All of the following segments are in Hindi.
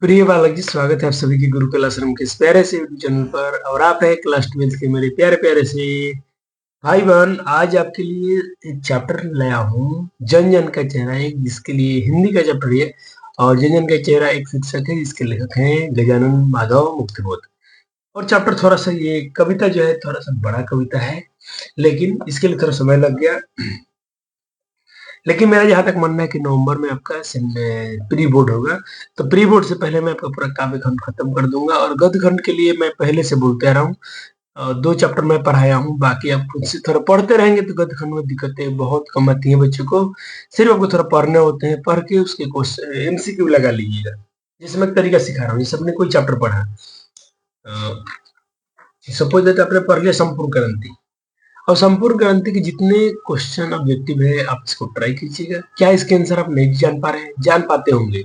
प्रिय बालक जी, स्वागत है आप सभी के गुरुकुल आश्रम के इस प्यारे से यूट्यूब चैनल पर। और आप है क्लास 12th के मेरे प्यारे प्यारे से भाई बहन। आज आपके लिए एक चैप्टर लाया हूँ, जन जन का चेहरा, एक जिसके लिए हिंदी का चैप्टर है। और जन जन का चेहरा एक शिक्षक है जिसके लेखक हैं गजानन माधव मुक्तिबोध। और चैप्टर थोड़ा सा, ये कविता जो है थोड़ा सा बड़ा कविता है, लेकिन इसके लिए थोड़ा समय लग गया। लेकिन मेरा जहाँ तक मानना है कि नवंबर में आपका प्री बोर्ड होगा, तो प्री बोर्ड से पहले मैं आपका पूरा काव्य खंड खत्म कर दूंगा। और गद्य खंड के लिए मैं पहले से बोलते आ रहा हूँ, 2 चैप्टर मैं पढ़ाया हूँ, बाकी आप खुद से थोड़ा पढ़ते रहेंगे तो गद्य खंड में दिक्कतें बहुत कम आती हैं बच्चों को। सिर्फ आपको थोड़ा पढ़ने होते हैं, पढ़ के उसके क्वेश्चन एमसीक्यू लगा लीजिएगा। जैसे मैं एक तरीका सिखा रहा हूँ, जैसे आपने कोई चैप्टर पढ़ा, सपोज दैट आपने पढ़ लिया संपूर्ण क्रांति। और संपूर्ण क्रांति के जितने क्वेश्चन ऑब्जेक्टिव है आप इसको ट्राई कीजिएगा। क्या इसके आंसर आप नहीं जान पा रहे हैं? जान पाते होंगे,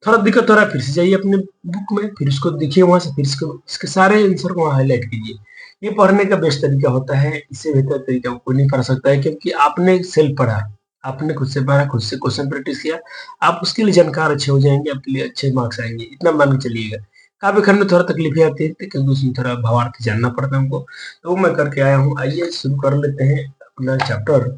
थोड़ा दिक्कत हो रहा है, फिर से जाइए अपने बुक में, फिर इसको देखिए वहां से, फिर इसके सारे आंसर को वहां हाईलाइट कीजिए। ये पढ़ने का बेस्ट तरीका होता है, इससे बेहतर तरीका कोई नहीं पढ़ सकता है, क्योंकि आपने सेल्फ पढ़ा, आपने खुद से पढ़ा, खुद से क्वेश्चन प्रैक्टिस किया, आप उसके लिए जानकार अच्छे हो जाएंगे, आपके लिए अच्छे मार्क्स आएंगे, इतना मान के चलिएगा। काव्य खंड में थोड़ा तकलीफें आती है क्योंकि उसमें थोड़ा भावार्थ जानना पड़ता है हमको, तो वो मैं करके आया हूँ। आइए शुरू कर लेते हैं अपना चैप्टर।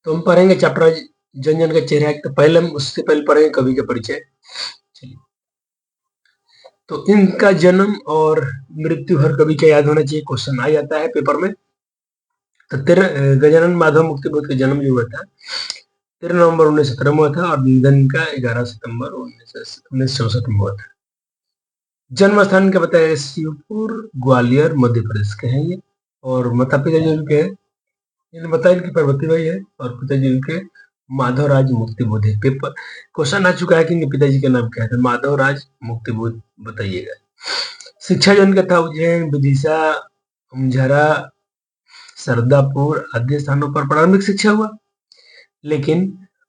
तो हम पढ़ेंगे चैप्टर जन जन का चेहरा। तो पहले हम उससे पहले पढ़ेंगे कवि का परिचय। चलिए, तो इनका जन्म और मृत्यु हर कवि का याद होना चाहिए, क्वेश्चन आ जाता है पेपर में। तो गजानन माधव मुक्तिबोध का जन्म जो हुआ था 13 नवंबर 1917 में हुआ था, और निधन का 11 सितंबर 1964 में हुआ था। जन्म स्थान का बताया शिवपुर, ग्वालियर, मध्य प्रदेश के हैं ये। और माता पिता जो इनके हैं, इन्होंने बताया इनकी पार्वती बाई है, और पिताजी इनके माधवराज मुक्तिबोध है। पेपर क्वेश्चन आ चुका है कि इनके पिताजी का नाम क्या है, तो माधवराज मुक्तिबोध बताइएगा। शिक्षा जो इनका था उज्जैन, विदिशा, उमझरा, सरदापुर आदि स्थानों पर प्रारंभिक शिक्षा हुआ। लेकिन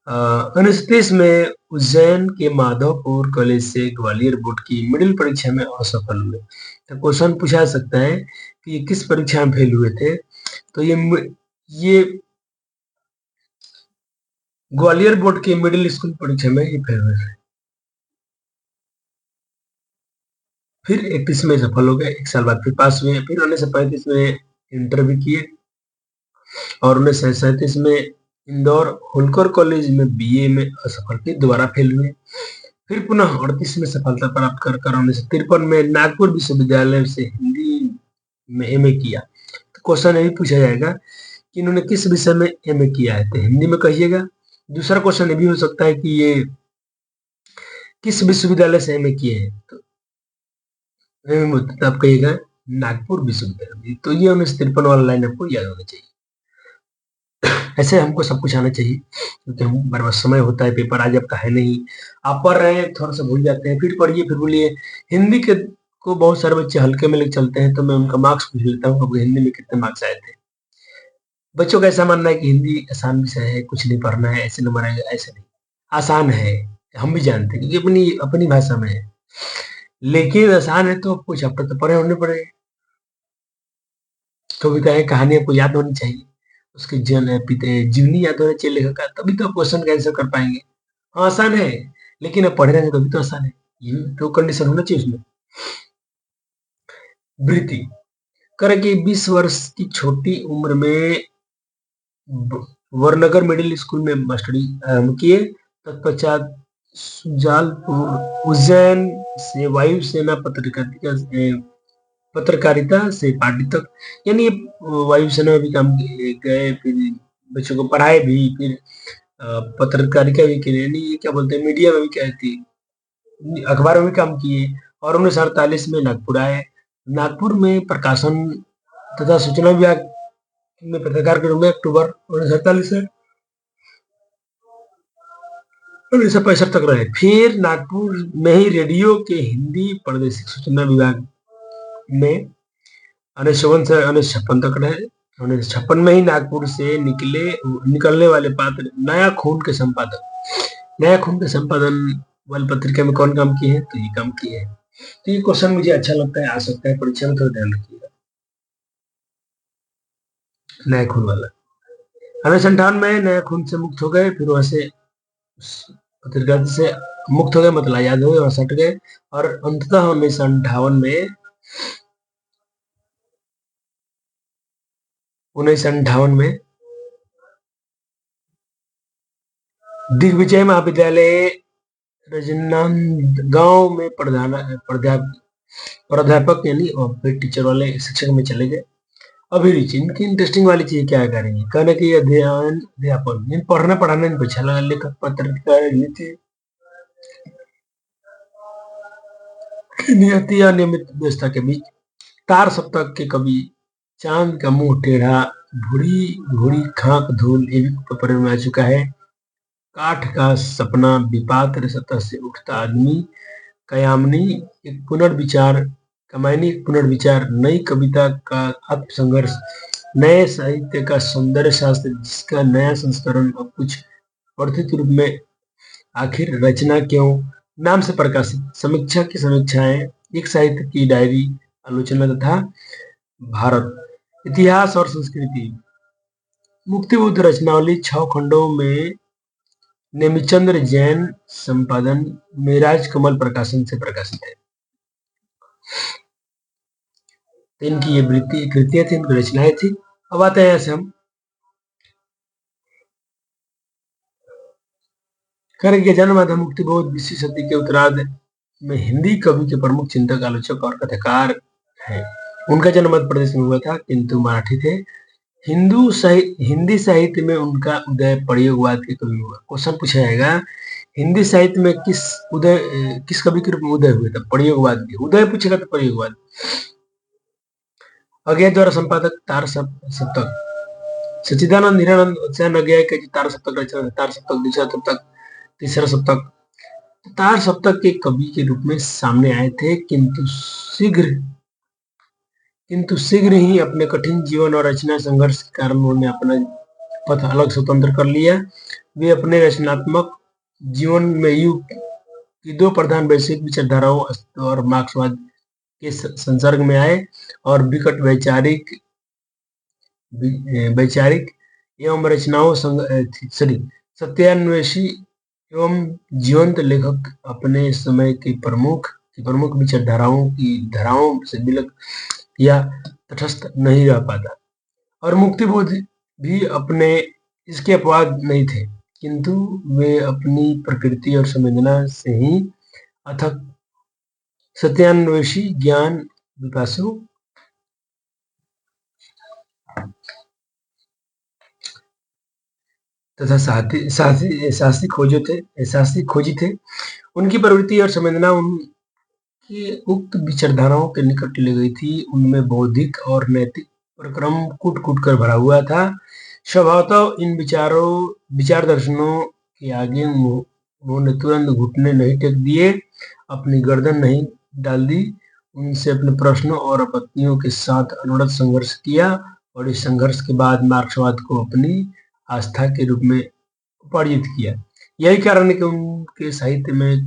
1930 में उज्जैन के माधवपुर कॉलेज से ग्वालियर बोर्ड की मिडिल परीक्षा में असफल हुए। तो क्वेश्चन पूछा जा सकता है कि ये किस परीक्षा में फेल हुए थे। तो ये ग्वालियर बोर्ड के मिडिल स्कूल परीक्षा में ये फेल हुए थे। फिर 31 में सफल हो गए, 1 साल बाद फिर पास हुए। फिर 1935 में इंटर भी किए, और 1937 में इंदौर होलकर कॉलेज में बीए में असफल, फिर दोबारा फेल हुए। फिर पुनः 38 में सफलता प्राप्त कर 1953 में नागपुर विश्वविद्यालय से हिंदी में एमए किया। तो क्वेश्चन ये भी पूछा जाएगा कि इन्होंने किस विषय में एमए किया है, तो हिंदी में कहिएगा। दूसरा क्वेश्चन ये भी हो सकता है कि ये किस विश्वविद्यालय से एमए किए हैं, तो आप कहिएगा नागपुर विश्वविद्यालय। तो ये 1953 वाला लाइन आपको याद होना चाहिए। ऐसे हमको सब कुछ आना चाहिए, क्योंकि हम बार बार समय होता है, पेपर आज आपका है नहीं, आप पढ़ रहे हैं थोड़ा सा भूल जाते हैं, फिर पढ़िए फिर बोलिए। हिंदी के को बहुत सारे बच्चे हल्के में लेकर चलते हैं, तो मैं उनका मार्क्स पूछ लेता हूँ, आपको हिंदी में कितने मार्क्स आए थे। बच्चों का ऐसा मानना है कि हिंदी आसान विषय है, कुछ नहीं पढ़ना है, ऐसे नंबर आएगा, ऐसे नहीं। आसान है, हम भी जानते हैं, क्योंकि अपनी अपनी भाषा में है। लेकिन आसान है तो आपको चैप्टर तो पढ़े होने पड़ेगा। कविता है, कहानी आपको याद होनी चाहिए, उसके जीवनी याद होना चाहिए लेखक का, तभी तो आप क्वेश्चन का आंसर कर पाएंगे। हाँ आसान है, लेकिन अब पढ़ रहे हैं तभी तो आसान है, ये तो कंडीशन होना चाहिए उसमें। वृत्ति करें कि 20 वर्ष की छोटी उम्र में वरनगर मिडिल स्कूल में मास्टरी आरंभ किए। तत्पश्चात सुजालपुर उज्जैन से वायुसेना पत्रकारिता से पार्टी तक, यानी वायुसेना में भी काम गए, फिर बच्चों को पढ़ाए भी, फिर पत्रकारिता भी की, यानी ये क्या बोलते हैं, मीडिया में भी क्या थी, अखबार में भी काम किए। और 1948 में नागपुर आए। नागपुर में प्रकाशन तथा सूचना विभाग में पत्रकार के रूप में अक्टूबर 1948 से 1965 तक रहे। फिर नागपुर में ही रेडियो के हिंदी प्रादेशिक सूचना विभाग में 1951 से 1956 तक रहे। 1956 में ही नागपुर से निकलने वाले पात्र नया खून के संपादन वाली पत्रिका में कौन काम किए हैं? तो ये काम किए हैं। तो ये क्वेश्चन मुझे अच्छा लगता है, आ सकता है परीक्षा में, तो ध्यान रखिएगा। नया खून वाला 1958 में नया खून से मुक्त हो गए, फिर वहां से पत्रिका से मुक्त हो गए, मतलब आजाद हो गए, वहां से हट गए, और अंततः 1958 में दिग्विजय महाविद्यालय राजनांदगांव में प्राध्यापक यानी और फिर टीचर वाले शिक्षक में चले गए। अभिरुचि, इनकी इंटरेस्टिंग वाली चीज क्या करेंगे? कहने की अध्ययन अध्यापन, पढ़ने पढ़ाने में अच्छा लगा, लेखक पत्रकार नीति नियति या नियमित व्यवस्था के बीच। तार सप्तक के कवि, चांद का मुंह टेढ़ा, भूरी भूरी खाक धूल, ये भी पेपर में आ चुका है। काठ का सपना, विपात्र सतह से उठता आदमी, कयामनी एक पुनर्विचार, कमायनी एक पुनर्विचार, नई कविता का आत्मसंघर्ष, नए साहित्य का सौंदर्य शास्त्र जिसका नया संस्करण अब कुछ वर्धित रूप में, आखिर रचना क्यों, नाम से प्रकाशित, समीक्षा की समीक्षाएं, एक साहित्य की डायरी, आलोचना तथा भारत, इतिहास और संस्कृति। मुक्तिबोध रचनावली 6 खंडों में नेमिचंद्र जैन, संपादन मेराज कमल प्रकाशन से प्रकाशित है। तो इनकी ये कृतियां थी, इनकी रचनाएं थी। अब आते हैं ऐसे हम करेंगे जन्म आधा मुक्तिबोध 20वीं सदी के उत्तरार्ध में हिंदी कवि के प्रमुख चिंतक, आलोचक और कथाकार हैं। उनका जन्म मध्य प्रदेश में हुआ था, किंतु मराठी थे। हिंदी साहित्य में उनका उदय प्रयोगवाद के कवि हुआ। क्वेश्चन पूछा जाएगा, हिंदी साहित्य में किस कवि के रूप में उदय हुए थे? प्रयोगवाद के। उदय पूछेगा तो प्रयोगवाद। अज्ञा द्वारा संपादक तार सप्तक, सच्चिदानंद हिरानंद उत्साह अज्ञा के तार सप्तक रचना, तार सप्तक दूसरा सप्तक, तीसरा सप्तक। तार सप्तक के कवि के रूप में सामने आए थे, किंतु शीघ्र ही अपने कठिन जीवन और रचना संघर्ष के कारण उन्होंने अपना पथ अलग स्वतंत्र कर लिया। वे अपने रचनात्मक जीवन में युग की 2 प्रधान वैश्विक विचारधाराओं और मार्क्सवाद के संसर्ग में आए और विकट वैचारिक एवं रचनाओं सत्यान्वेषी एवं जीवंत लेखक अपने समय की प्रमुख विचारधाराओं की धाराओं से विलग या तटस्थ नहीं रह पाता, और मुक्तिबोध भी इसके अपवाद नहीं थे, किंतु वे अपनी प्रकृति और संवेदना से ही अथक सत्यान्वेषी, ज्ञान पिपासु तथा साहसी खोजी थे। उनकी प्रवृत्ति और संवेदना उनकी उक्त विचारधाराओं के निकट ले गई थी। उनमें बौद्धिक और नैतिक प्रक्रम कूट कर भरा हुआ था। स्वभावतः इन विचार दर्शनों के आगे उन्होंने तुरंत घुटने नहीं टेक दिए, अपनी गर्दन नहीं डाल दी। उनसे अपने प्रश्नों और आपत्तियों के साथ अनवरत संघर्ष किया, और इस संघर्ष के बाद मार्क्सवाद को अपनी आस्था के रूप में उपार्जित किया। यही कारण है कि उनके साहित्य में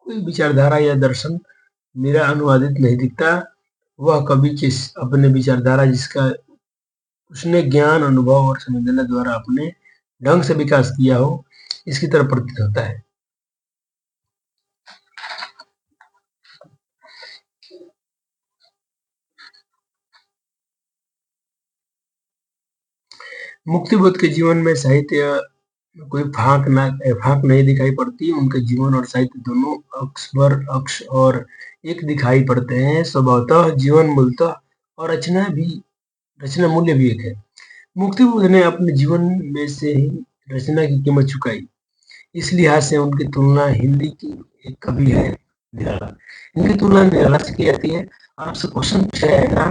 कोई विचारधारा या दर्शन मेरा अनुवादित नहीं दिखता। वह कवि के अपने विचारधारा जिसका उसने ज्ञान, अनुभव और संवेदना द्वारा अपने ढंग से विकास किया हो, इसकी तरफ प्रतीत होता है। मुक्तिबोध के जीवन में साहित्य कोई फाक नहीं दिखाई पड़ती। उनके जीवन और साहित्य दोनों अक्ष और एक दिखाई पड़ते हैं। स्वभावतः जीवन मूलतः और रचना मूल्य भी एक है। मुक्तिबोध ने अपने जीवन में से ही रचना की कीमत चुकाई। इस लिहाज से उनकी तुलना हिंदी की एक कवि है निराला, इनकी तुलना निराला से की जाती है। आपसे क्वेश्चन पूछा जाएगा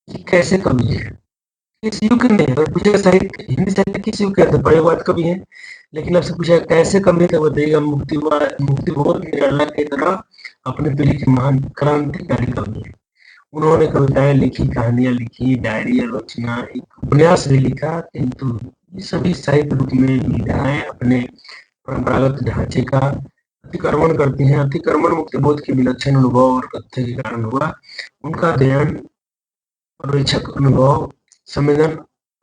कि कैसे कवि है, किस युग के नहीं, अगर पूछेगा साहित्य हिंदी साहित्य किस युग के प्रयोगवाद कवि है, लेकिन आपसे पूछा कैसे कवि तो बताइएगा मुक्तिबोध निराला की तरह अपने पीढ़ी के महान क्रांतिकारी कवि है। उन्होंने कविताएं लिखी, कहानियां लिखी, डायरिया रचना, एक उपन्यास भी लिखा, किंतु ये सभी साहित्य रूप में विधाएं अपने परंपरागत ढांचे का अतिक्रमण करती हैं। अतिक्रमण मुक्त बोध के विलक्षण अनुभव और तथ्य के कारण हुआ। उनका अध्ययन, पर्यवेक्षक अनुभव, संवेदन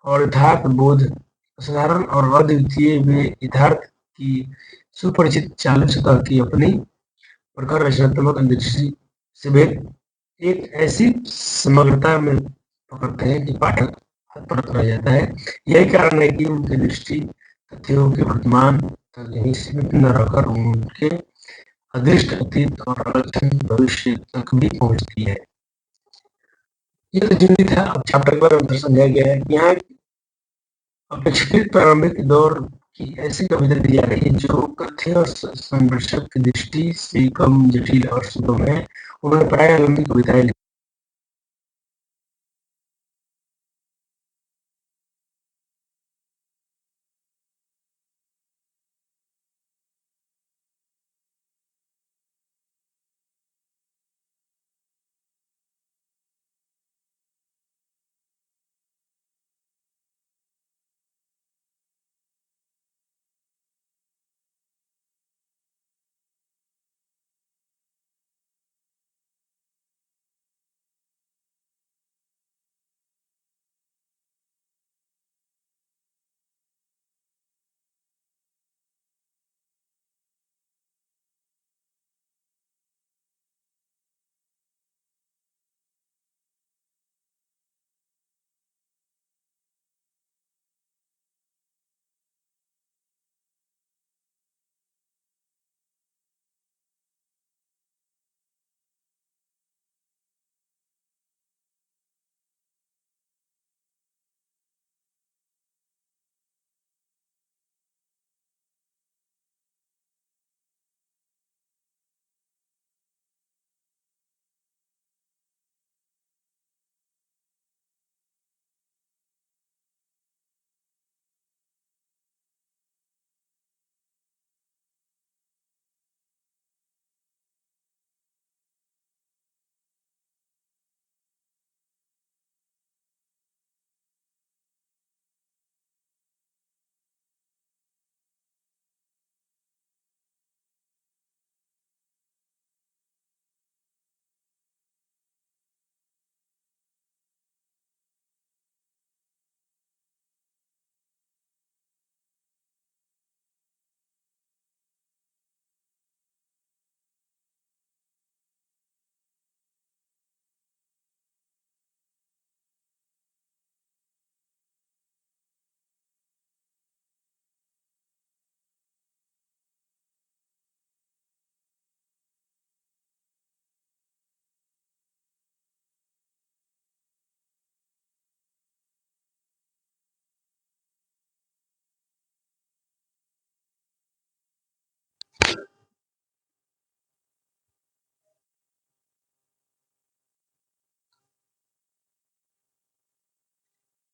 और यथार्थ बोध असाधारण और अद्वितीय। वे यथार्थ की सुपरिचित 40 सतह की अपनी प्रखर रचनात्मक दृष्टि से भेद एक ऐसी समग्रता में पकड़ते हैं कि पाठक हतप्रभ रह जाता है। यही कारण है कि उनकी दृष्टि तथ्यों के वर्तमान तक ही सीमित न रहकर उनके अदृष्ट अतीत और अलक्षण भविष्य तक भी पहुंचती है। ये तो जिंदगी था। अब चैप्टर के बाद अंतर समझाया गया है कि यहाँ अपेक्षाकृत प्रारंभिक दौर की ऐसी कविता दी जा रही है जो कथ्य और संदर्शक की दृष्टि से कम जटिल और सुगम है। उन्होंने प्राय लंबी कविताएं लिखी।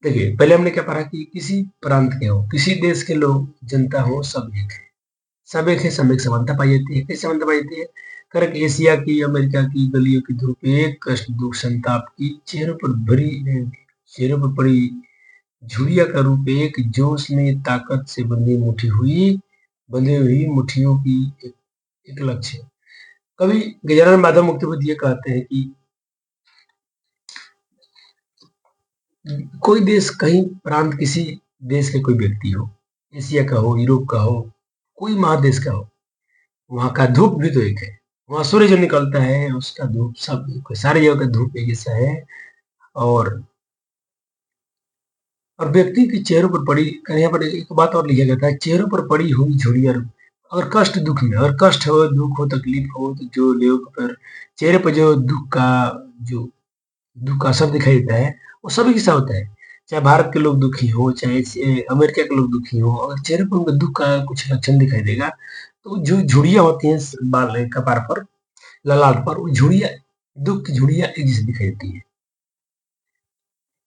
देखिए, पहले हमने क्या पढ़ा कि किसी प्रांत के हो, किसी देश के लोग, जनता हो, सब एक है। सब एक है, सब एक समानता पाई जाती है। कैसे समानता पाई जाती है? करक एशिया की, अमेरिका की गलियों की धूप एक, कष्ट दुख संताप की चेहरों पर पड़ी झुरिया का रूप एक, जोश में ताकत से बंधी हुई मुट्ठियों की एक लक्ष्य। कवि गजानन माधव मुक्तिपद ये कहते हैं कि कोई देश, कहीं प्रांत, किसी देश के कोई व्यक्ति हो, एशिया का हो, यूरोप का हो, कोई महादेश का हो, वहां का धूप भी तो एक है। वहां सूर्य जो निकलता है उसका धूप सब सारी जगह का धूप एक जैसा है। और व्यक्ति के चेहरों पर पड़ी, यहाँ पर एक बात और लिखा जाता है, चेहरों पर पड़ी हुई झुर्रियां। अगर कष्ट दुख में, अगर कष्ट हो, दुख हो, तकलीफ हो, तो जो लोग पर चेहरे पर जो दुख का असर दिखाई देता है वो सभी के साथ होता है। चाहे भारत के लोग दुखी हो, चाहे अमेरिका के लोग दुखी हो, अगर चेहरे पर उनका दुख का कुछ लक्षण दिखाई देगा तो जो झुर्रियां होती हैं बाल कपार पर, ललाट पर, वो झुर्रियां, दुख की झुर्रियां एक जैसी दिखाई देती है।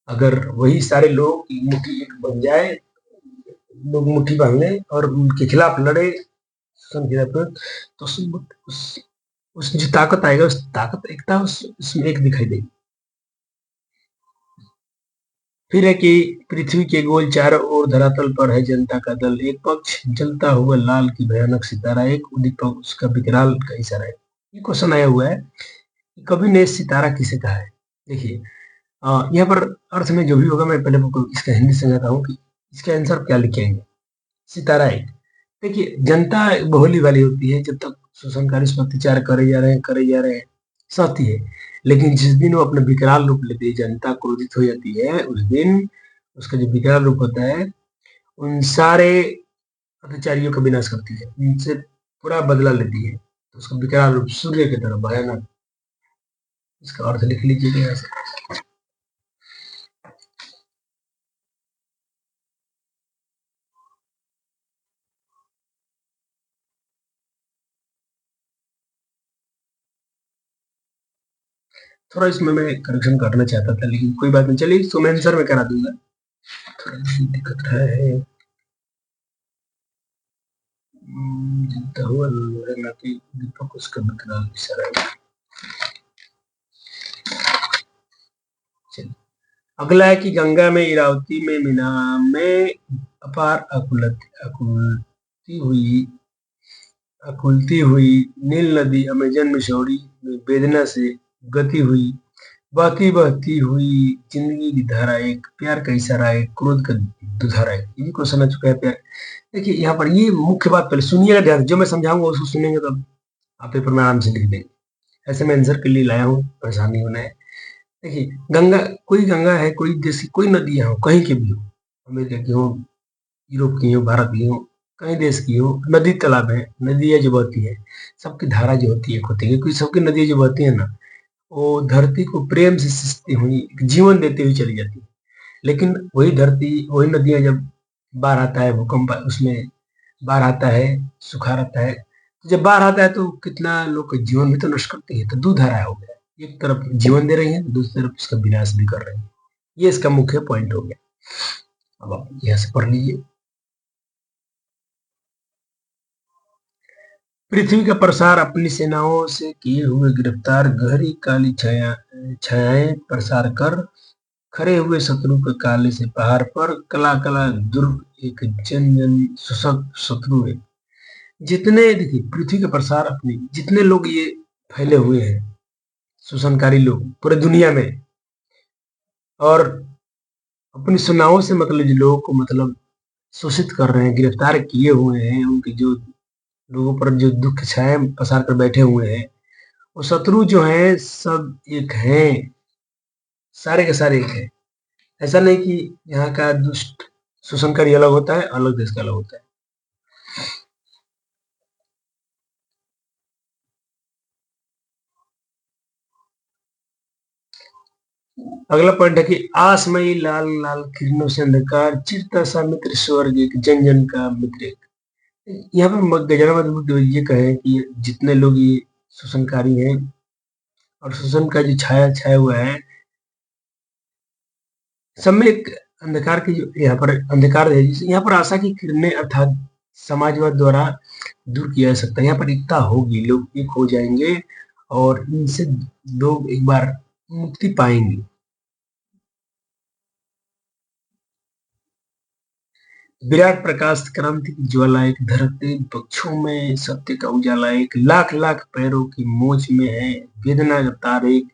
अगर वही सारे लोग की मुट्ठी एक बन जाए, लोग मुट्ठी बांध लें और उनके खिलाफ लड़े, तो उस जो ताकत आएगा, उस ताकत, एकता उसमें एक दिखाई देगी। फिर है कि पृथ्वी के गोल चारों ओर धरातल पर है जनता का दल, एक पक्ष जलता हुआ लाल की भयानक सितारा, एक उदीपक उसका विकराल का इशारा है। ये क्वेश्चन आया हुआ है कि कवि ने सितारा किसे कहा है। देखिए यहाँ पर अर्थ में जो भी होगा मैं पहले इसका हिंदी समझाता हूँ कि इसका आंसर क्या लिखेंगे। सितारा एक, देखिए जनता बहुली वाली होती है, जब तक शोषणकारी इस पर अत्याचार करे जा रहे हैं सहती है, लेकिन जिस दिन वो अपना विकराल रूप लेती है, जनता क्रोधित हो जाती है, उस दिन उसका जो विकराल रूप होता है उन सारे अत्याचारियों का विनाश करती है, उनसे पूरा बदला लेती है। तो उसका विकराल रूप सूर्य की तरह भयानक, इसका अर्थ लिख लीजिएगा यहाँ से। थोड़ा इसमें मैं करेक्शन करना चाहता था, लेकिन कोई बात नहीं, चलिए इसको मैं आंसर में करा दूंगा। थोड़ा दिक्कत है। जीता हुआ लड़ेगा कि दीपक उसका विकराल इशारा है। चलिए अगला है कि गंगा में, इरावती में, मीना में अपार अकुलती हुई नील नदी, अमेजन मिसौरी में वेदना से गति हुई, बहती बहती हुई जिंदगी की धारा एक, प्यार का इशारा एक, क्रोध का दुधारा एक। ये क्वेश्चन आ चुका है प्यार। देखिए यहाँ पर ये मुख्य बात पहले सुनिएगा ध्यान, जो मैं समझाऊंगा उसको सुनेंगे तब आप पेपर में आराम से लिख देंगे। ऐसे मैं आंसर के लिए लाया हूँ, परेशानी होना है। देखिए गंगा है, कोई देश की कोई नदियां हो, कहीं की भी हो, अमेरिका की हो, यूरोप की हो, भारत की हो, कहीं देश की हो, नदी तालाब है, नदियां जो बहती है, सबकी धारा जो होती है एक होती है, क्योंकि सबकी नदियां जो बहती है ना, वो धरती को प्रेम से सिंचती हुई जीवन देते हुए चली जाती है। लेकिन वही धरती, वही नदियां जब बाढ़ आता है, भूकंप उसमें बाढ़ आता है, सुखाड़ आता है, तो जब बाढ़ आता है तो कितना लोग का जीवन भी तो नष्ट करती है। तो दो धाराएं हो गया, एक तरफ जीवन दे रही है, दूसरी तरफ उसका विनाश भी कर रही है। ये इसका मुख्य पॉइंट हो गया। अब आप यहाँ से पढ़ लीजिए। पृथ्वी का प्रसार अपनी सेनाओं से किए हुए गिरफ्तार, गहरी काली छायाएं प्रसार कर, खड़े हुए शत्रु के काले से पहाड़ पर, कला कला दुर्ग एक जन जन सुसक शत्रु है। जितने देखिए पृथ्वी का प्रसार अपनी, जितने लोग ये फैले हुए हैं शोषणकारी लोग पूरे दुनिया में, और अपनी सेनाओं से मतलब जो लोगों को मतलब शोषित कर रहे हैं, गिरफ्तार किए हुए हैं, उनके जो लोगों पर जो दुख छाए पसार कर बैठे हुए हैं, वो शत्रु जो है सब एक हैं, सारे के सारे एक हैं। ऐसा नहीं कि यहाँ का दुष्ट शोषणकारी अलग होता है, अलग देश का अलग होता है। अगला पॉइंट है कि आसमयी लाल लाल किरणों से अंधकार, चिरता सा मित्र स्वर्ग एक, जन जन का मित्र एक। यहाँ पर गजरामत ये कहे कि जितने लोग ये शोषणकारी हैं और शोषण का जो छाया छाया हुआ है, सब में एक अंधकार की जो यहाँ पर अंधकार है, यहाँ पर आशा की किरणें अर्थात समाजवाद द्वारा दूर किया जा सकता है। यहाँ पर एकता होगी, लोग एक हो जाएंगे और इनसे लोग एक बार मुक्ति पाएंगे। विराट प्रकाश क्रांति की ज्वाला एक, धरती पक्षों में सत्य का उजाला एक, लाख लाख पैरों की मोच में है वेदना का तार एक,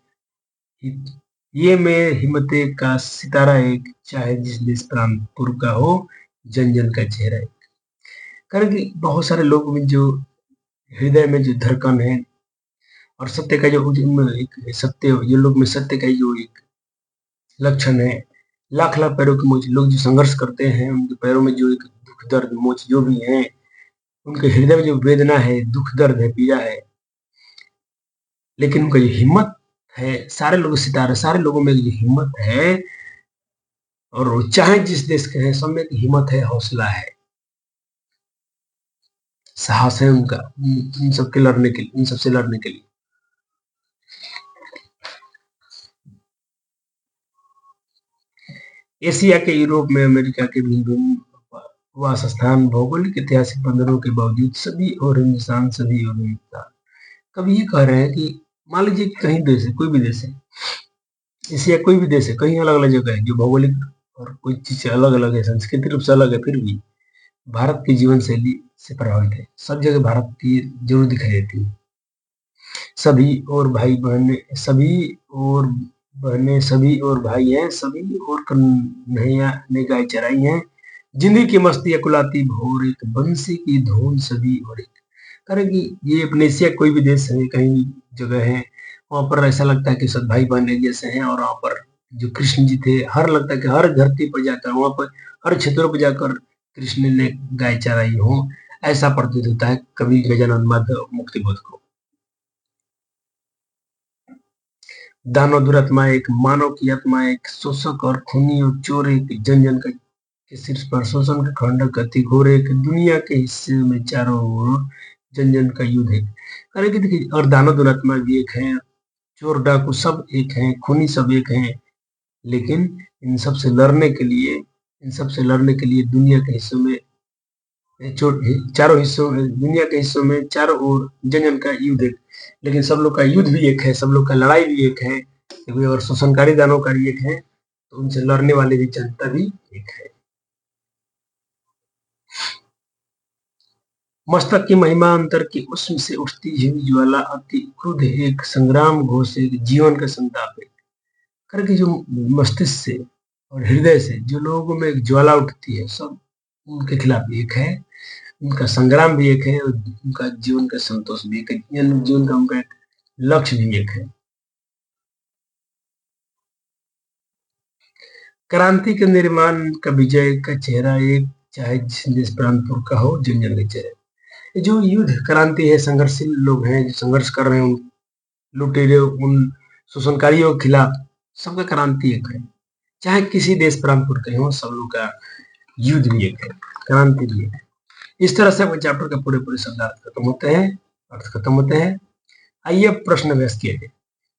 ये में हिम्मते का सितारा एक, चाहे जिस देश प्रांतपुर का हो, जन जन का चेहरा एक। कारण कि बहुत सारे लोग में जो हृदय में जो धड़कन है और सत्य का जो एक सत्य, ये लोग में सत्य का जो एक लक्षण है, लाख लाख पैरों की मोच, लोग जो संघर्ष करते हैं उनके पैरों में जो एक दुख दर्द मोच जो भी है, उनके हृदय में जो वेदना है, दुख दर्द है, पीड़ा है, लेकिन उनका जो हिम्मत है, सारे लोग सितारे, सारे लोगों में जो हिम्मत है, और वो चाहे जिस देश के हैं, सब में हिम्मत है, हौसला है, साहस है उनका इन सबके लड़ने के लिए, इन सबसे लड़ने के लिए। एशिया के, यूरोप में, अमेरिका के भिन्न भिन्न वासस्थान, भौगोलिक ऐतिहासिक बंधनों के बावजूद सभी और हिंदुस्तान, सभी और हिंदुस्तान। कभी ये कह रहे हैं कि मान लीजिए कहीं देश है, कोई भी देश है, एशिया कोई भी देश है, कहीं अलग अलग जगह है जो भौगोलिक और कुछ चीजें अलग अलग है, संस्कृति रूप से अलग है, फिर भी भारत की जीवन शैली से प्रभावित है। सब जगह भारत की जरूर दिखाई देती है। सभी और भाई बहने, सभी और भाई हैं, सभी और कन्हैया ने गाय चराई है। जिंदगी की मस्ती अकुलाती भोर, एक बंसी की धुन सभी और एक। कारण कि ये अपने एशिया कोई भी देश है, कहीं जगह है, वहां पर ऐसा लगता है कि सब भाई बहन एक जैसे हैं। और वहां पर जो कृष्ण जी थे, हर लगता है कि हर धरती पर जाकर, वहां पर हर क्षेत्रों पर जाकर कृष्ण ने गाय चराई हो, ऐसा प्रतीत होता है कवि गजानन माधव मुक्तिबोध को। दानव दुरात्मा एक, मानव की आत्मा एक, शोषक और खूनी और चोर एक, जन जन का के शीर्ष पर शोषण का खंडक अति घोर एक, दुनिया के हिस्से में चारों ओर जन जन का युद्ध है। अरे कि देखिए, और दानव दुरात्मा भी एक है, चोर डाकू सब एक हैं, खूनी सब एक हैं, लेकिन इन सब से लड़ने के लिए दुनिया के हिस्सों में चारों हिस्सों में, दुनिया के हिस्सों में चारों ओर जन जन का युद्ध है। लेकिन सब लोग का युद्ध भी एक है, सब लोग का लड़ाई भी एक है, क्योंकि अगर शोषणकारी दानवकारी एक है तो उनसे लड़ने वाले भी जनता भी एक है। मस्तक की महिमा अंतर की उसमें से उठती हुई ज्वाला, अति क्रुद्ध एक, संग्राम घोष एक, जीवन का संताप एक। करके जो मस्तिष्क से और हृदय से जो लोगों में एक ज्वाला उठती है, सब उनके खिलाफ एक है, उनका संग्राम भी एक है, और उनका जीवन का संतोष भी एक है, यानी जीवन का उनका एक लक्ष्य भी एक है। क्रांति के निर्माण का विजय का चेहरा एक, चाहे जिस देश प्रांतपुर का हो, जन जन का चेहरा। ये जो युद्ध क्रांति है, संघर्षशील लोग हैं जो संघर्ष कर रहे हैं उन लुटेरे, उन शोषणकारियों के खिलाफ, सबका क्रांति एक है। चाहे किसी देश प्रांतपुर के हो, सब लोग का युद्ध भी एक है, क्रांति भी है। इस तरह से आपके चैप्टर के पूरे पूरे शब्दार्थ खत्म होते हैं, अर्थ खत्म होते हैं। आइए अब प्रश्न अभ्यास किया जाए।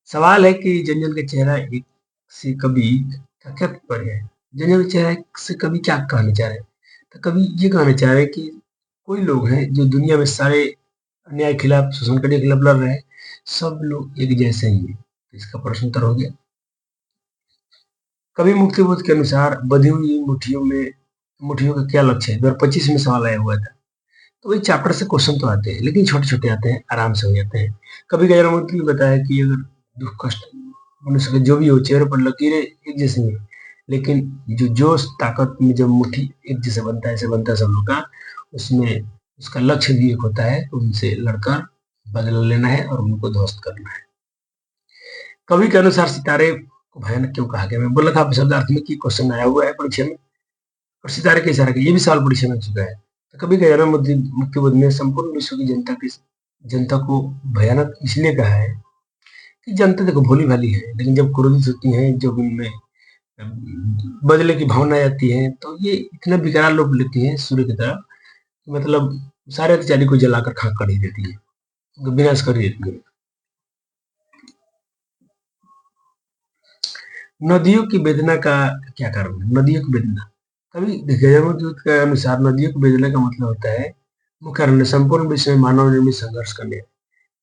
सवाल है कि जंजन का चेहरा एक से कवि का क्या तात्पर्य है। जंजन का चेहरा एक से कवि क्या कहना चाह रहे हैं? तो कवि ये कहना चाह रहे हैं कि कोई लोग हैं जो दुनिया में सारे अन्याय के खिलाफ, शोषण के खिलाफ लड़ रहे हैं, सब लोग एक जैसे ही हैं। तो इसका प्रश्न उत्तर हो गया। कवि मुक्तिबोध के अनुसार बंधी हुई मुठ्ठियों का क्या लक्ष्य है? 2025 में सवाल आया हुआ था। तो वही चैप्टर से क्वेश्चन तो आते हैं, लेकिन छोटे छोटे आते हैं, आराम से हो जाते हैं। कभी गैरमूर्ति ने बताया कि अगर दुख कष्ट मनुष्य का जो भी हो, चेहरे पर लकीरें एक जैसी हैं, लेकिन जो जोश ताकत में जब मुट्ठी एक जैसे बनता है, ऐसे बनता है सब लोग का, उसमें उसका लक्ष्य भी एक होता है, उनसे लड़कर बदला लेना है और उनको ध्वस्त करना है। कवि के अनुसार सितारे को भयानक क्यों कहा गया? मैं बोला था शब्दार्थ में कि क्वेश्चन आया हुआ है परीक्षा में, और सितारे के इशारे का ये भी सवाल परीक्षा में आ चुका है। तो कभी गया मुक्तिबोध ने संपूर्ण विश्व की जनता को भयानक इसलिए कहा है कि जनता देखो भोली भाली है, लेकिन जब क्रोधित होती है, जब उनमें बदले की भावना आती है, तो ये इतना विकराल रूप लेती है सूर्य की तरह, मतलब सारे अत्याचारी को जलाकर खाक कर ही देती है, उनका विनाश कर ही देती है। नदियों की वेदना का क्या कारण है? नदियों की वेदना, कभी गजरानुद्दीन के अनुसार नदियों की वेदना का मतलब होता है मुख्य कारण संपूर्ण विश्व में मानव निर्मित संघर्ष करने।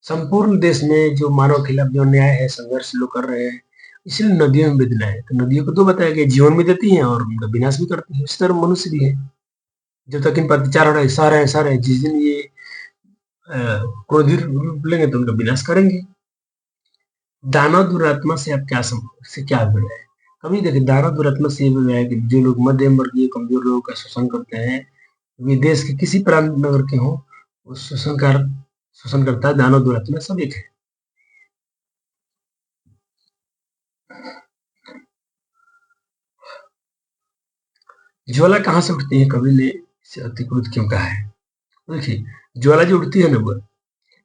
संपूर्ण देश में जो मानव के खिलाफ जो न्याय है, संघर्ष लोग कर रहे हैं, इसलिए नदियों में वेदना है। तो नदियों को तो बताया गया जीवन भी देती हैं और उनका विनाश भी करती है। इस तरह मनुष्य भी है, जब तक इन पर अत्याचार हो रहा है, सह रहे हैं, जिस दिन ये क्रोधित रूप लेंगे तो उनका विनाश करेंगे। दानव दुरात्मा से आप क्या अभिप्राय है? कभी देखिए, दानव दुरात्मा से ये अभिप्राय है कि जो लोग मध्यम वर्गीय कमजोर लोगों का शोषण करते हैं, वे देश के किसी प्रांत नगर के हों, वो शोषण करता है, दानव दुरात्मा सब एक है। ज्वाला कहाँ से उठती है? कवि ने इसे अतिक्रुद्ध क्यों कहा है? देखिए, ज्वाला जो उठती है ना, वो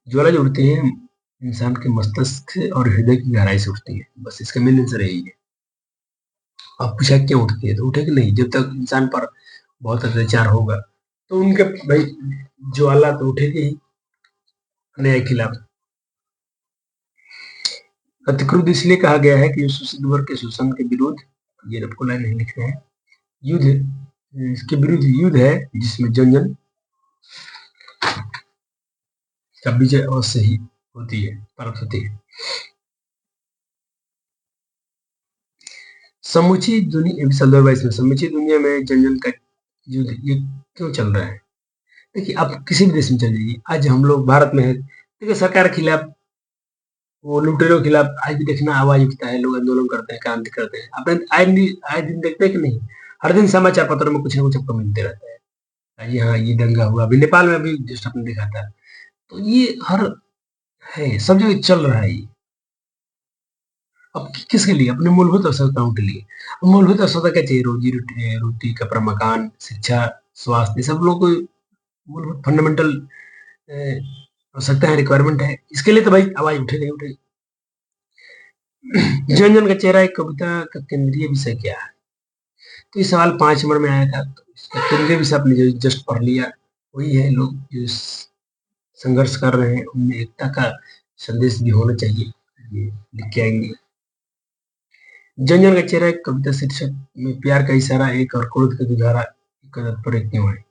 ज्वाला जो उठती है इंसान के मस्तिष्क से और हृदय की गहराई से उठती है। बस इसका मेन आंसर यही है। अब पूछा क्यों उठती है, तो उठेगी नहीं जब तक इंसान पर बहुत अत्याचार होगा, तो उनके भाई ज्वाला तो उठेगी ही अन्याय के खिलाफ। अतिक्रुद्ध इसलिए कहा गया है कि शोषित वर्ग के शोषण के विरुद्ध, ये आपको लाइन नहीं लिखना है, युद्ध, इसके विरुद्ध युद्ध है जिसमें जन जन का विजय अवश्य ही होती है, प्राप्त होती है। समूची दुनिया साल 2022 में समूची दुनिया में जन-जन का युद्ध ये क्यों चल रहा है? देखिए, आप किसी भी देश में चले जाइए, आज हम लोग भारत में हैं, देखिए सरकार के खिलाफ, वो लुटेरों के खिलाफ आज भी देखना आवाज़ उठता है, लोग आंदोलन करते हैं, क्रांति करते हैं। आपने आए दिन देखते हैं कि नहीं? हर दिन समाचार पत्रों में कुछ न कुछ आपको मिलते रहता है। जी हाँ, ये दंगा हुआ, अभी नेपाल में अभी जस्ट आपने देखा था। तो ये हर है, सब जगह चल रहा है ये। अब किसके लिए? अपने मूलभूत आवश्यकताओं के लिए। मूलभूत आवश्यकता क्या चाहिए? रोजी-रोटी रोटी, कपड़ा, मकान, शिक्षा, स्वास्थ्य, ये सब लोगों को मूलभूत फंडामेंटल आवश्यकता है, रिक्वायरमेंट है। इसके लिए तो भाई आवाज़ उठेगी ही उठेगी। जन-जन का चेहरा एक कविता का केंद्रीय विषय क्या है? तो ये सवाल 5 नंबर में आया था, तो इसका केंद्रीय विषय आपने जो जस्ट पढ़ लिया, वही है। लोग जो संघर्ष कर रहे हैं, उनमें एकता का संदेश भी होना चाहिए। ये लिख के आएँगे। जन-जन का चेहरा एक कविता शीर्षक में प्यार का इशारा एक और क्रोध का दुधारा तात्पर्य क्यों है?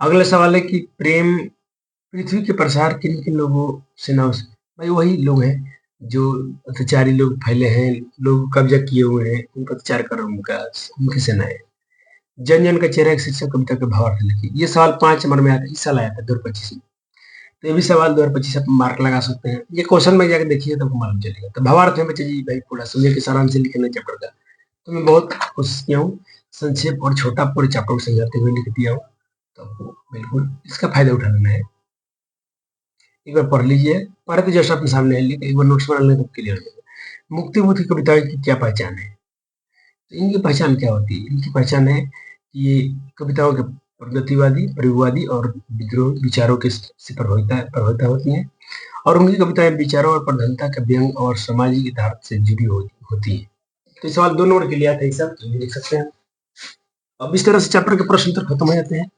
अगला सवाल है कि प्रेम पृथ्वी के प्रसार किन-किन लोगों से ना हो सके? भाई वही लोग हैं, जो अत्याचारी लोग फैले हैं, लोग कब्ज़ा किए हुए हैं, उन पर अत्याचार कर रहे हैं, उनकी सेना है। जन-जन का चेहरा एक शीर्षक कविता का भावार्थ लिखिए। ये सवाल 5 नंबर में आया था, इस साल आया था 2025 में। तो ये भी सवाल 2025 आप मार्क लगा सकते हैं। ये क्वेश्चन में जाके देखिए तो आपको मालूम चलेगा। तो भावार्थ में बच्चे जी भाई पूरा सुनिए कि सारांश से लिखना चैप्टर का। तो मैं बहुत कोशिश किया हूँ, संक्षेप और छोटा पूरे चैप्टर को समझाते हुए लिख दिया हूँ। तो आपको बिल्कुल इसका फ़ायदा उठा लेना है। एक बार पढ़ लीजिए, पढ़े तो जस्ट अपने सामने है, लेकिन एक बार नोट्स बना लें तो क्लियर हो जाएगा। मुक्तिबोध की कविताओं की क्या पहचान है? तो इनकी पहचान क्या होती है? इनकी पहचान है कि ये कविताओं के प्रगतिवादी, परिवादी और विद्रोही विचारों के से प्रभावित होती हैं, और उनकी कविताएँ विचारों और प्रधानता के व्यंग और सामाजिक यथार्थ से जुड़ी होती हैं। तो ये सवाल 2 नंबर के लिए आता है, ये सब तो ये लिख सकते हैं। अब इस तरह से चैप्टर के प्रश्न उत्तर खत्म हो जाते हैं।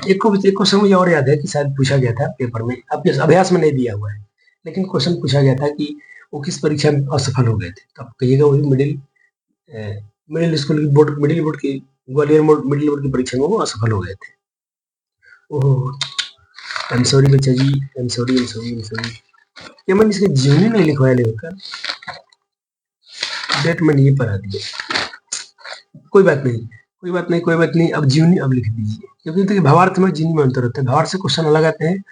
एक क्वेश्चन मुझे और याद है कि शायद पूछा गया था पेपर में, आपके अभ्यास में नहीं दिया हुआ है, लेकिन क्वेश्चन पूछा गया था कि वो किस परीक्षा में असफल हो गए थे। तो आप कहिएगा वही मिडिल स्कूल की मिडिल बोर्ड की, ग्वालियर मिडिल बोर्ड की परीक्षा में वो असफल हो गए थे। ओह, आई एम सॉरी बच्चा जी, I am sorry, I am sorry, I am sorry. ये मैंने इसके जीवनी नहीं लिखवाया लेकर, डेट मैंने ये पढ़ा दिया। कोई बात नहीं, कोई बात नहीं, कोई बात नहीं। अब जीवनी अब लिख दीजिए, क्योंकि देखिए भावार्थ में जीवनी में अंतर होता है। भावार्थ से क्वेश्चन अलग आते हैं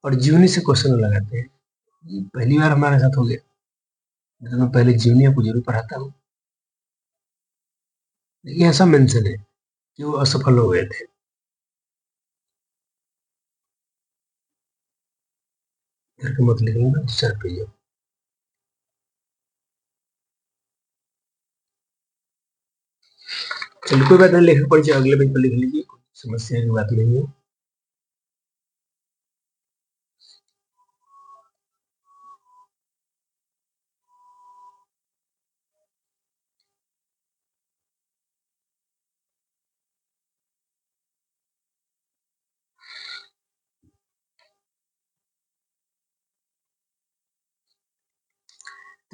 और जीवनी से क्वेश्चन अलग आते हैं। ये पहली बार हमारे साथ हो गया, तो मैं पहले जीवनी आपको जरूर पढ़ाता हूँ। लेकिन ऐसा मेंशन है कि वो असफल हो गए थे। इधर के मत लिखेंगे, दूसरा पेज। चलिए कोई बात नहीं, लेखक परिचय अगले पेज पर लिख लीजिए, कोई समस्या की बात नहीं है।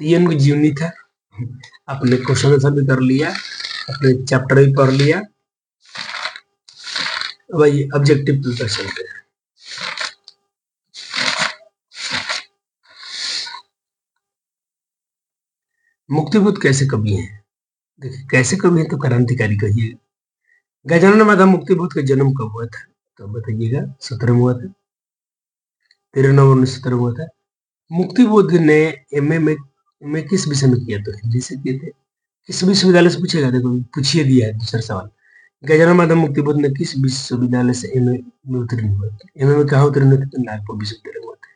तो ये उनकी जीवनी था। आपने क्वेश्चन आंसर भी कर लिया, अपने चैप्टर भी पढ़ लिया। वही ऑब्जेक्टिव पेपर चलते हैं। मुक्तिबोध कैसे कवि हैं? देखिए कैसे कवि हैं तो क्रांतिकारी कहिए। गजानन माधव मुक्तिबोध का जन्म कब हुआ था? तो बताइएगा। 17 में हुआ था, 13 नवंबर 1917 हुआ था। मुक्तिबोध ने एमए में किस विषय में किया? तो हिंदी से किए थे। किस विश्वविद्यालय से पूछेगा? देखो पूछिए दिया है दूसरा सवाल। गजानन माधव मुक्तिबोध ने किस विश्वविद्यालय से एमए में उत्तीर्ण हुए थे? एमए में कहाँ उत्तीर्ण हुए थे? तो नागपुर विश्वविद्यालय में हुए थे।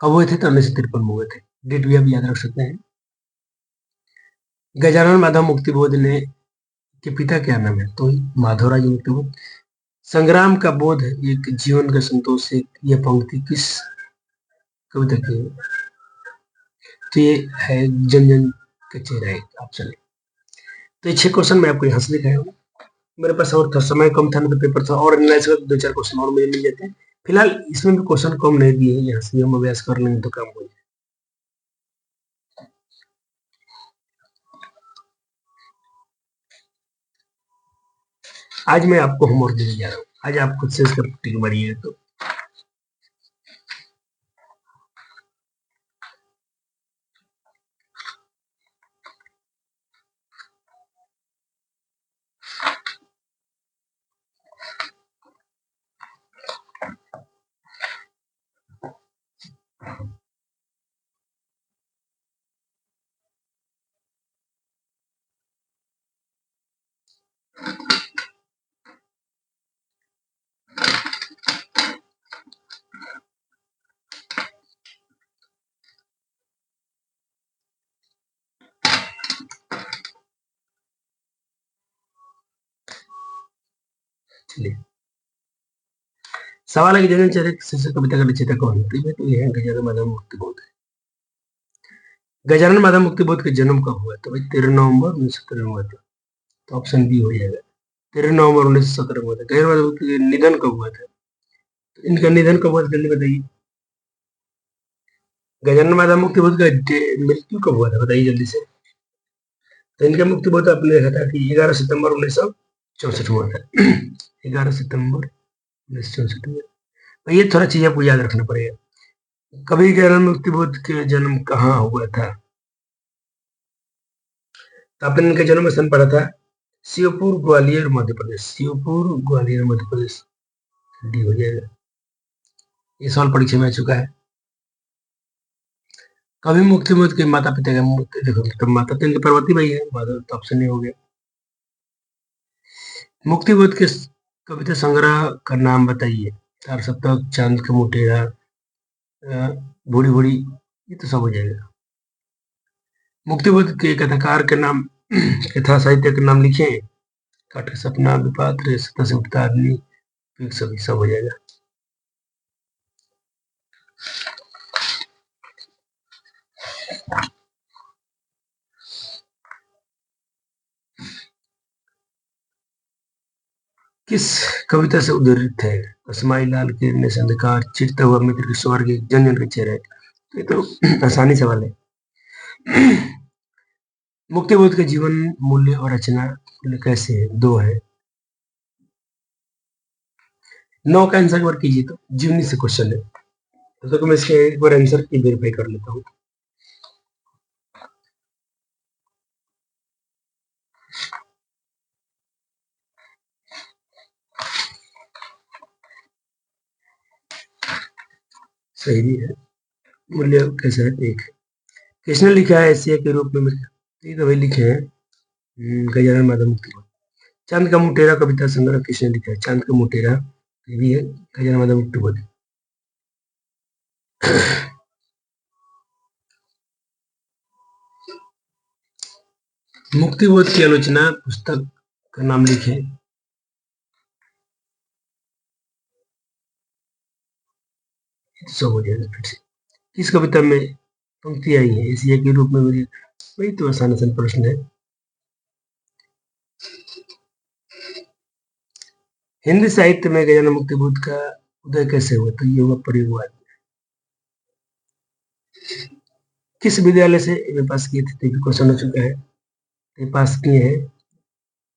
कब हुए थे? तो 1953 में हुए थे। डेट भी आप याद रख सकते हैं। गजानन माधव मुक्तिबोध ने के पिता क्या नाम है? तो माधवराज मुक्तिबोध। संग्राम का बोध एक जीवन का संतोष है, यह पंक्ति किस कविता की है? तो ये है जन जन का चेहरा, एक ऑप्शन है। तो ये 6 क्वेश्चन मैं आपको यहाँ से दिखाया हूँ। मेरे पास और था, समय कम था, तो पेपर था और एनालाइज कर 2-4 क्वेश्चन और मुझे मिल जाते हैं। फिलहाल इसमें भी क्वेश्चन कम नहीं दिए हैं, यहाँ से हम अभ्यास कर लेंगे तो काम हो जाए। आज मैं आपको होमवर्क देने जा रहा हूँ। आज आप खुद से इसका टिक मारिए। तो चलिए, सवाल है कि जनन चरित शीर्षक कविता का रचयिता कौन है? तो ये है गजानन माधव मुक्तिबोध। गजानन माधव मुक्तिबोध का जन्म कब हुआ? तो भाई 13 नवंबर 1917 हुआ था। तो ऑप्शन बी हो जाएगा, 13 नवंबर 1917 हुआ था। गजानन माधव का निधन कब हुआ था? तो इनका निधन कब हुआ था, जल्दी बताइए। गजानन माधव मुक्तिबोध का मृत्यु कब हुआ था, बताइए जल्दी से। तो इनका मुक्तिबोध आपने देखा था कि 11 सितंबर 1964 हुआ था। 11 सितंबर 1964 में। ये थोड़ा चीज आपको याद रखना पड़ेगा। कवि गजानन मुक्तिबोध का जन्म कहाँ हुआ था? तो आपने इनका जन्म स्थान पढ़ा था शिवपुर ग्वालियर मध्य प्रदेश। शिवपुर ग्वालियर मध्य प्रदेश, डी हो जाएगा। ये सवाल परीक्षा में आ चुका है। कवि मुक्तिबोध के माता पिता का देखो, तो माता तो इनके पार्वती भाई है, माता तो ऑप्शन नहीं हो गया। मुक्तिबोध के कविता संग्रह का नाम बताइए। चार सप्तक, चांद का मुटेरा, बूढ़ी बूढ़ी, ये तो सब हो जाएगा। मुक्तिबोध के कथाकार के नाम, कथा साहित्य के नाम लिखे। काट का सपना, विपात्र, सत्ता से उठता आदमी, सभी सब हो जाएगा। किस कविता से उद्धृत है? कसमाई लाल किरण से अंधकार, चिरता हुआ मित्र के स्वर्ग, जन जन के चेहरे। ये तो आसानी सवाल है। मुक्तिबोध के जीवन मूल्य और रचना मूल्य कैसे है? दो है। 9 का आंसर वर्क कीजिए, तो जीवनी से क्वेश्चन है। तो मैं इसके एक बार आंसर की वेरीफाई कर लेता हूँ। सही भी है। मूल्य कैसा है? एक। किसने लिखा है एशिया के रूप में? ये तो भाई लिखे हैं गजानन माधव मुक्तिबोध। चांद का मुटेरा कविता संग्रह किसने लिखा है? चांद का मुटेरा, ये भी है गजानन माधव मुक्तिबोध। मुक्तिबोध की आलोचना पुस्तक का नाम लिखें। सब हो जाएगा फिर से। किस कविता में पंक्ति आई है एशिया के रूप में मेरी? वही तो आसान आसान प्रश्न है। हिंदी साहित्य में गजानन मुक्तिबोध का उदय कैसे हुआ? तो ये हुआ परिवार। किस विद्यालय से ये पास किए थे? तो क्वेश्चन हो चुका है। ये पास किए हैं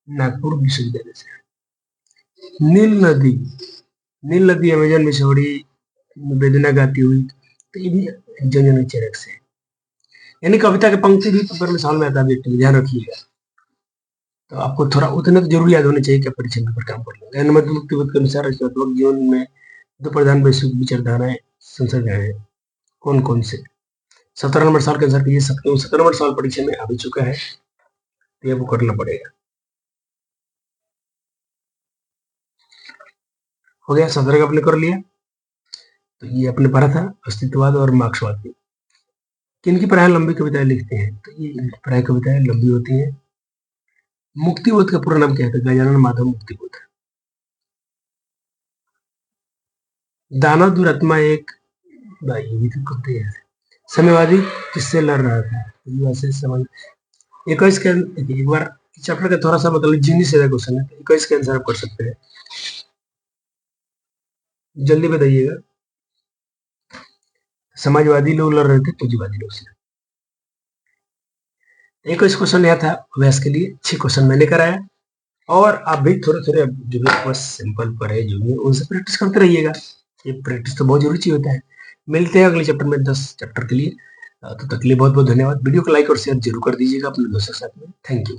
नागपुर विश्वविद्यालय से। नील नदी अमेजन में छोड़ी वेदना गाती हुई, तो ये भी जन जन चेहरे से। यानी कविता के पंक्ति भी पेपर में सवाल में आता है, ध्यान रखिएगा। तो आपको थोड़ा उतना तो जरूर याद होना चाहिए कि परीक्षा में पर काम कर लेंगे। गजानन मुक्तिबोध के अनुसार रचनात्मक जीवन में दो प्रधान वैश्विक विचारधाराएं संसद है कौन कौन से? 17 नंबर साल के आंसर कीजिए। 17 नंबर साल परीक्षा में आ भी चुका है, तो ये आपको करना पड़ेगा। हो गया, 17 का आपने कर लिया। तो ये आपने पढ़ा था अस्तित्ववाद और मार्क्सवाद की। किनकी प्राय लंबी कविताएं लिखते हैं? तो ये इनकी प्राय कविताएं लंबी होती हैं। मुक्तिबोध का पूरा नाम क्या है? गजानन माधव मुक्तिबोध। दानव दुरात्मा एक भाई भी तो करते हैं। साम्यवादी किससे लड़ रहा था? वैसे समझ 21 के एक बार चैप्टर का थोड़ा सा मतलब जीनी से क्वेश्चन है, 21 का आंसर आप कर सकते हैं। जल्दी बताइएगा। समाजवादी लोग लड़ रहे थे पूंजीवादी लोग से। एक क्वेश्चन यह था अभ्यास के लिए, 6 क्वेश्चन मैंने कराया, और आप भी थोड़े थोड़े जो भी बस सिंपल पढ़े जो भी उनसे प्रैक्टिस करते रहिएगा। ये प्रैक्टिस तो बहुत जरूरी चीज होता है। मिलते हैं अगले चैप्टर में 10 चैप्टर के लिए। तो तक के लिए बहुत बहुत धन्यवाद। वीडियो को लाइक और शेयर जरूर कर दीजिएगा अपने दोस्तों के साथ में। Thank you.